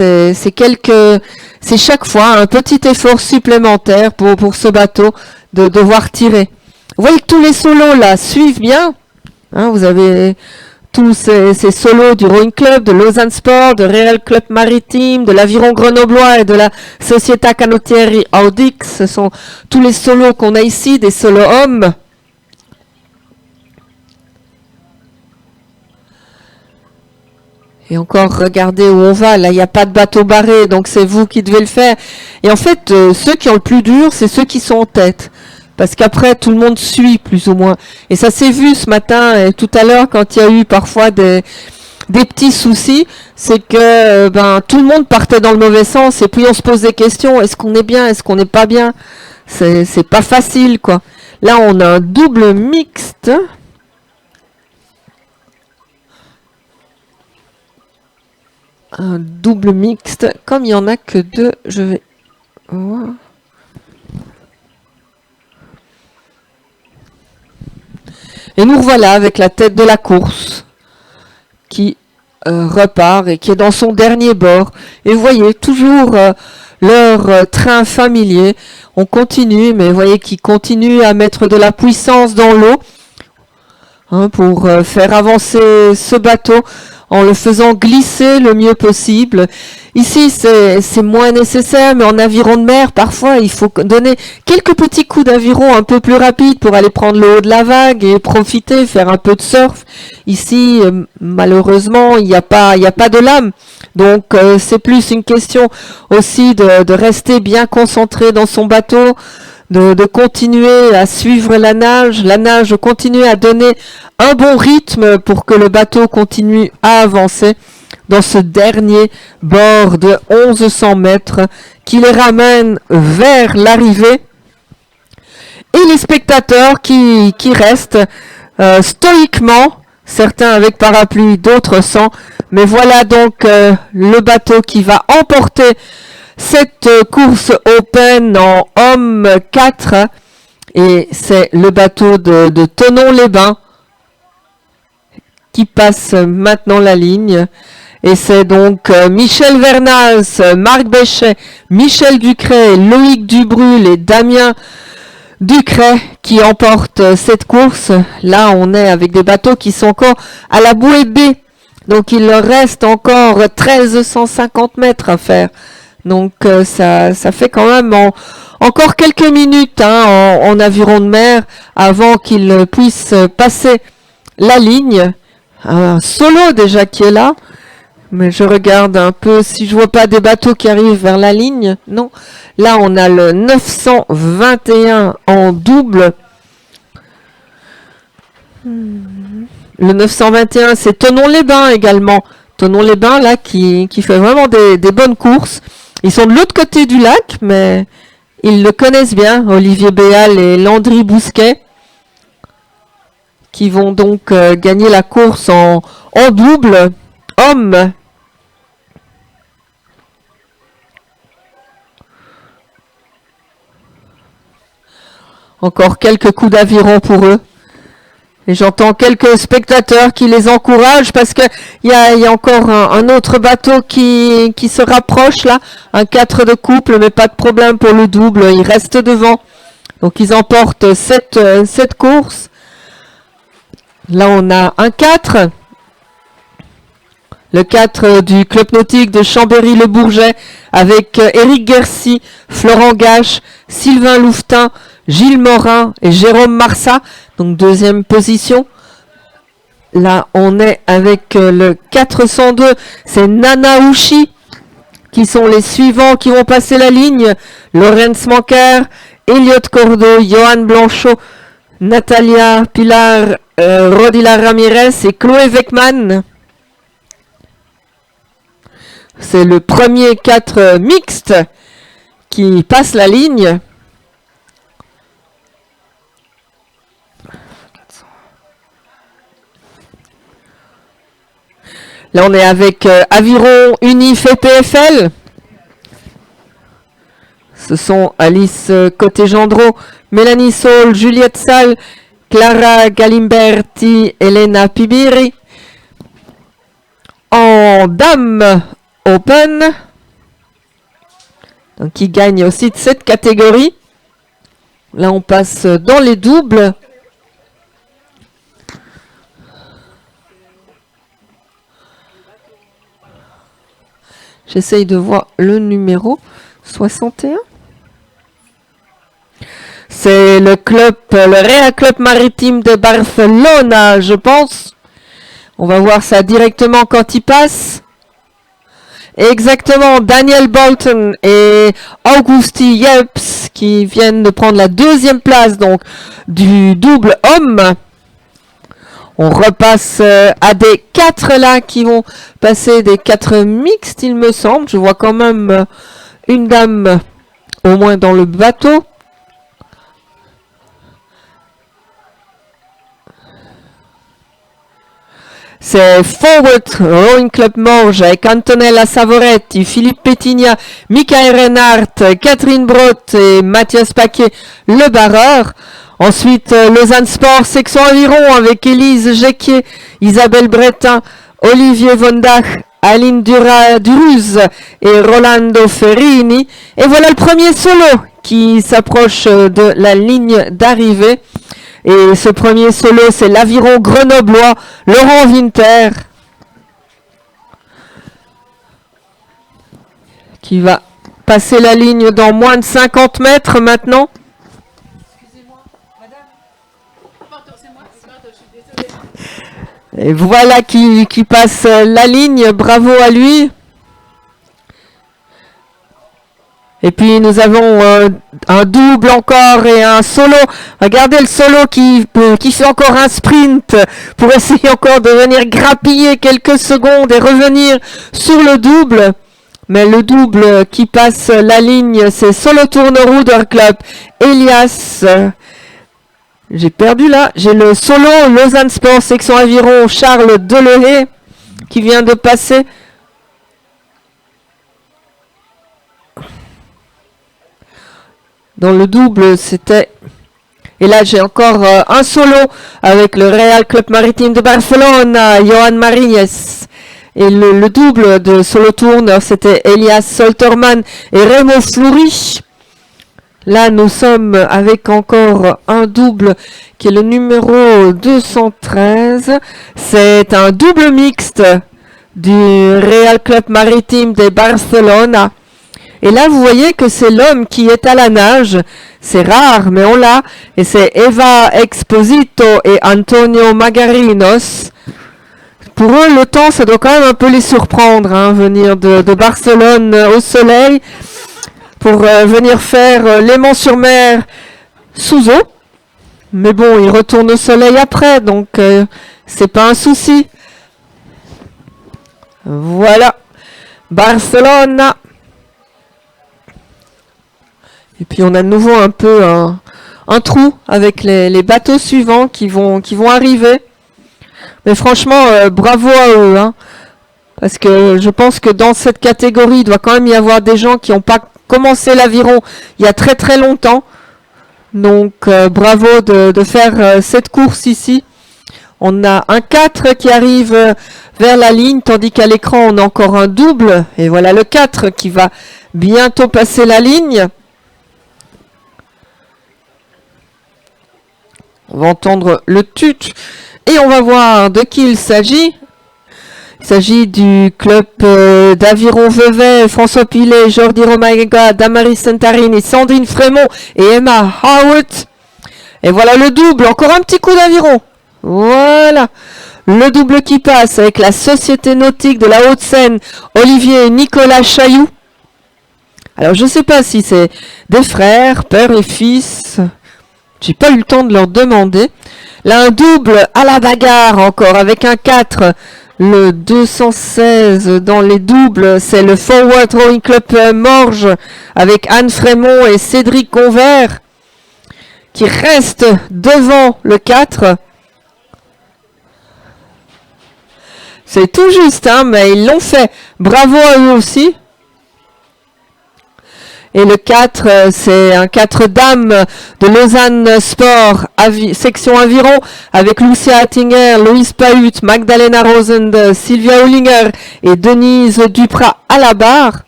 C'est chaque fois un petit effort supplémentaire pour ce bateau de devoir tirer. Vous voyez que tous les solos là suivent bien. Hein, vous avez tous ces solos du Rowing Club, de Lausanne Sport, de Real Club Maritime, de l'Aviron Grenoblois et de la Società Canottieri Audix. Ce sont tous les solos qu'on a ici, des solos hommes. Et encore, regardez où on va. Là, il n'y a pas de bateau barré, donc c'est vous qui devez le faire. Et en fait, ceux qui ont le plus dur, c'est ceux qui sont en tête. Parce qu'après, tout le monde suit, plus ou moins. Et ça s'est vu ce matin et tout à l'heure, quand il y a eu parfois des petits soucis, c'est que tout le monde partait dans le mauvais sens. Et puis, on se pose des questions. Est-ce qu'on est bien? Est-ce qu'on n'est pas bien? C'est pas facile, quoi. Là, on a un double mixte. Un double mixte. Comme il n'y en a que deux, je vais voir. Et nous revoilà avec la tête de la course qui repart et qui est dans son dernier bord. Et vous voyez, toujours leur train familier. On continue, mais vous voyez qu'ils continuent à mettre de la puissance dans l'eau pour faire avancer ce bateau en le faisant glisser le mieux possible. Ici, c'est moins nécessaire, mais en aviron de mer, parfois, il faut donner quelques petits coups d'aviron un peu plus rapides pour aller prendre le haut de la vague et profiter, faire un peu de surf. Ici, malheureusement, il n'y a pas de lame. Donc, c'est plus une question aussi de rester bien concentré dans son bateau, de continuer à suivre la nage continuer à donner un bon rythme pour que le bateau continue à avancer dans ce dernier bord de 1100 mètres qui les ramène vers l'arrivée. Et les spectateurs qui restent stoïquement, certains avec parapluie, d'autres sans. Mais voilà donc le bateau qui va emporter cette course open en homme 4. Et c'est le bateau de Thonon-les-Bains qui passe maintenant la ligne. Et c'est donc Michel Vernas, Marc Béchet, Michel Ducret, Loïc Dubrul et Damien Ducret qui emportent cette course. Là, on est avec des bateaux qui sont encore à la bouée B. Donc, il leur reste encore 1350 mètres à faire. Donc, ça fait quand même encore quelques minutes en aviron de mer avant qu'ils puissent passer la ligne. Un solo déjà qui est là. Mais je regarde un peu si je vois pas des bateaux qui arrivent vers la ligne. Non. Là, on a le 921 en double. Le 921, c'est Thonon-les-Bains également. Thonon-les-Bains, là, qui fait vraiment des bonnes courses. Ils sont de l'autre côté du lac, mais ils le connaissent bien. Olivier Béal et Landry Bousquet, qui vont donc gagner la course en double homme. Encore quelques coups d'aviron pour eux. Et j'entends quelques spectateurs qui les encouragent parce que il y a encore un autre bateau qui se rapproche là. Un 4 de couple, mais pas de problème pour le double. Il reste devant. Donc ils emportent cette course. Là on a un 4. Le 4 du club nautique de Chambéry-le-Bourget avec Éric Guercy, Florent Gache, Sylvain Louvetin, Gilles Morin et Jérôme Marsat. Donc deuxième position. Là on est avec le 402. C'est Nana Ouchi qui sont les suivants qui vont passer la ligne. Lorenz Manker, Elliot Cordeau, Johan Blanchot, Natalia Pilar, Rodila Ramirez et Chloé Weckmann. C'est le premier 4 mixte qui passe la ligne. Là, on est avec Aviron Unif et PFL. Ce sont Alice Côté-Gendreau, Mélanie Saul, Juliette Salle, Clara Galimberti, Elena Pibiri. En Dame Open, donc qui gagne aussi de cette catégorie. Là, on passe dans les doubles. J'essaye de voir le numéro 61. C'est le Real Club Maritime de Barcelone, je pense. On va voir ça directement quand il passe. Exactement, Daniel Bolton et Augusti Yelps qui viennent de prendre la deuxième place donc du double homme. On repasse à des 4 là qui vont passer des 4 mixtes, il me semble. Je vois quand même une dame au moins dans le bateau. C'est Forward Rowing Club Morges avec Antonella Savoretti, Philippe Pétigna, Michael Reinhardt, Catherine Brotte et Mathias Paquet, le barreur. Ensuite, Lausanne Sport Section Aviron avec Élise Jecquier, Isabelle Bretin, Olivier Vondach, Aline Duruz et Rolando Ferrini. Et voilà le premier solo qui s'approche de la ligne d'arrivée. Et ce premier solo, c'est l'aviron grenoblois, Laurent Winter, qui va passer la ligne dans moins de 50 mètres maintenant. Excusez-moi, madame. Pardon, c'est moi, je suis désolée. Et voilà qui passe la ligne, bravo à lui. Et puis nous avons un double encore et un solo. Regardez le solo qui fait encore un sprint pour essayer encore de venir grappiller quelques secondes et revenir sur le double. Mais le double qui passe la ligne, c'est Solo Tourne Ruder Club. Elias, j'ai perdu là. J'ai le solo Lausanne Sport Section Aviron Charles Delehé qui vient de passer. Dans le double, c'était... Et là, j'ai encore un solo avec le Real Club Maritime de Barcelone, Johan Mariñez. Et le double de solo tourneur, c'était Elias Solterman et Remo Fleury. Là, nous sommes avec encore un double qui est le numéro 213. C'est un double mixte du Real Club Maritime de Barcelone. Et là, vous voyez que c'est l'homme qui est à la nage. C'est rare, mais on l'a. Et c'est Eva Exposito et Antonio Magarinos. Pour eux, le temps, ça doit quand même un peu les surprendre, hein, venir de Barcelone au soleil pour venir faire Léman-sur-Mer sous eau. Mais bon, ils retournent au soleil après, donc c'est pas un souci. Voilà. Barcelone. Et puis on a de nouveau un peu un trou avec les bateaux suivants qui vont arriver. Mais franchement, bravo à eux. Hein, parce que je pense que dans cette catégorie, il doit quand même y avoir des gens qui n'ont pas commencé l'aviron il y a très très longtemps. Donc bravo de faire cette course ici. On a un 4 qui arrive vers la ligne, tandis qu'à l'écran, on a encore un double. Et voilà le 4 qui va bientôt passer la ligne. On va entendre le tut et on va voir de qui il s'agit. Il s'agit du club d'Aviron Vevey, François Pilet, Jordi Romaga, Damaris Santarini, Sandrine Frémont et Emma Howard. Et voilà le double, encore un petit coup d'aviron. Voilà, le double qui passe avec la Société Nautique de la Haute-Seine, Olivier et Nicolas Chailloux. Alors je ne sais pas si c'est des frères, père et fils... J'ai pas eu le temps de leur demander. Là, un double à la bagarre encore avec un 4. Le 216 dans les doubles, c'est le Forward Rowing Club Morges avec Anne Frémont et Cédric Convert qui restent devant le 4. C'est tout juste, hein, mais ils l'ont fait. Bravo à eux aussi. Et le 4, c'est un 4 dames de Lausanne Sport, section aviron, avec Lucia Attinger, Louise Pahut, Magdalena Rosend, Sylvia Hollinger et Denise Duprat à la barre.